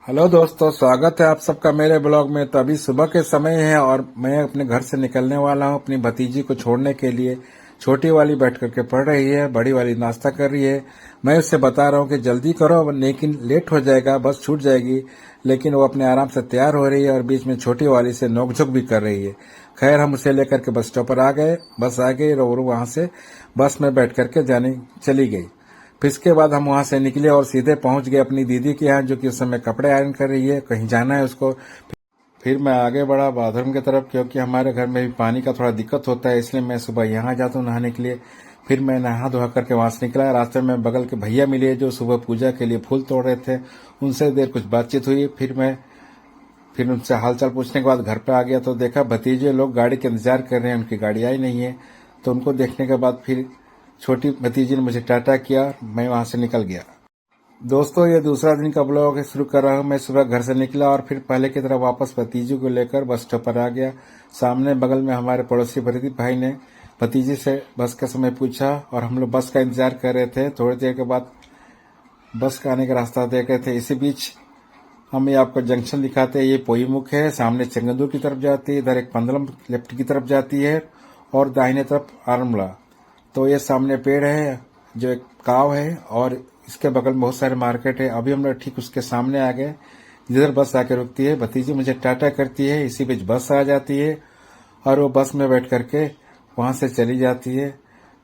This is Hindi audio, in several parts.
हेलो दोस्तों, स्वागत है आप सबका मेरे ब्लॉग में। तो अभी सुबह के समय है और मैं अपने घर से निकलने वाला हूँ अपनी भतीजी को छोड़ने के लिए। छोटी वाली बैठ करके पढ़ रही है, बड़ी वाली नाश्ता कर रही है। मैं उससे बता रहा हूँ कि जल्दी करो, लेकिन लेट हो जाएगा, बस छूट जाएगी। लेकिन वो अपने आराम से तैयार हो रही है और बीच में छोटी वाली से नोकझोंक भी कर रही है। खैर, हम उसे लेकर के बस स्टॉप पर आ गए। बस आ गई और वहां से बस में बैठ करके चली गई। फिर इसके बाद हम वहां से निकले और सीधे पहुंच गए अपनी दीदी के यहाँ, जो कि उस समय कपड़े आयरन कर रही है, कहीं जाना है उसको। फिर मैं आगे बढ़ा बाथरूम की तरफ, क्योंकि हमारे घर में भी पानी का थोड़ा दिक्कत होता है, इसलिए मैं सुबह यहाँ जाता हूँ नहाने के लिए। फिर मैं नहा धोआ करके वहां से निकला। रास्ते में बगल के भैया मिले जो सुबह पूजा के लिए फूल तोड़ रहे थे। उनसे देर कुछ बातचीत हुई। फिर उनसे हालचाल पूछने के बाद घर पे आ गया तो देखा भतीजे लोग गाड़ी के इंतजार कर रहे हैं, उनकी गाड़ी आई नहीं है। तो उनको देखने के बाद फिर छोटी भतीजी ने मुझे टाटा किया, मैं वहां से निकल गया। दोस्तों, ये दूसरा दिन का ब्लॉग शुरू कर रहा हूँ। मैं सुबह घर से निकला और फिर पहले की तरह वापस भतीजी को लेकर बस स्टॉप पर आ गया। सामने बगल में हमारे पड़ोसी प्रदीप भाई ने भतीजी से बस का समय पूछा और हम लोग बस का इंतजार कर रहे थे। थोड़ी देर के बाद बस का आने का रास्ता देख रहे थे। इसी बीच हम ये आपको जंक्शन दिखाते हैं। ये पोईमुख है, सामने चंगंदूर की तरफ जाती है, इधर एक पंदलम लेफ्ट की तरफ जाती है और दाहिने तरफ आरमला। तो ये सामने पेड़ है जो एक काव है और इसके बगल में बहुत सारे मार्केट है। अभी हम लोग ठीक उसके सामने आ गए जिधर बस आके रुकती है। भतीजी मुझे टाटा करती है, इसी बीच बस आ जाती है और वो बस में बैठ करके वहां से चली जाती है।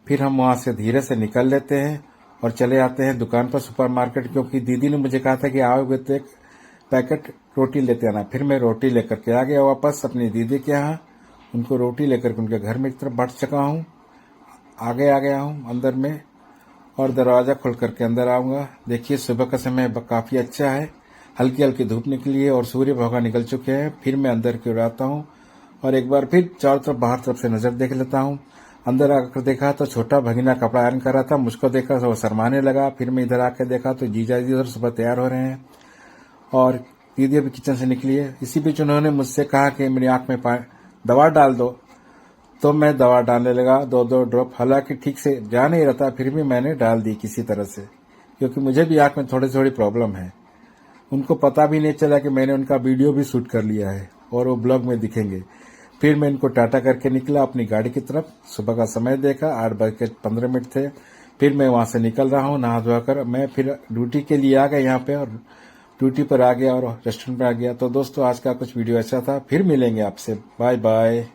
फिर हम वहां से धीरे से निकल लेते हैं और चले आते हैं दुकान पर, सुपर मार्केट, क्योंकि दीदी ने मुझे कहा था कि आओगे तो एक पैकेट रोटी लेते आना। फिर मैं रोटी लेकर के आ गया वापस अपनी दीदी के यहाँ। उनको रोटी लेकर के उनके घर में एक तरफ बढ़ चुका हूँ। आगे आ गया हूँ अंदर में और दरवाजा खोल करके अंदर आऊंगा। देखिए, सुबह का समय काफी अच्छा है, हल्की हल्की धूप निकली है और सूर्य भगवान निकल चुके हैं। फिर मैं अंदर की ओर आता हूँ और एक बार फिर चारों तरफ बाहर तरफ से नजर देख लेता हूँ। अंदर आकर देखा तो छोटा भगीना कपड़ा आयरन कर रहा था। मुझको देखा तो वो शरमाने लगा। फिर मैं इधर आकर देखा तो जीजा जी उधर सुबह तैयार हो रहे हैं और दीदी अभी किचन से निकली है। इसी बीच उन्होंने मुझसे कहा कि मेरी आंख में दवा डाल दो। तो मैं दवा डालने लगा, 2-2 ड्रॉप। हालांकि ठीक से जा नहीं रहा था, फिर भी मैंने डाल दी किसी तरह से, क्योंकि मुझे भी आंख में थोड़ी थोड़ी प्रॉब्लम है। उनको पता भी नहीं चला कि मैंने उनका वीडियो भी शूट कर लिया है और वो ब्लॉग में दिखेंगे। फिर मैं इनको टाटा करके निकला अपनी गाड़ी की तरफ। सुबह का समय देखा, 8:15 थे। फिर मैं वहां से निकल रहा हूँ नहा धोआ कर। मैं फिर ड्यूटी के लिए आ गया यहाँ पे और ड्यूटी पर आ गया और रेस्टोरेंट पे आ गया। तो दोस्तों, आज का कुछ वीडियो ऐसा था। फिर मिलेंगे आपसे। Bye bye.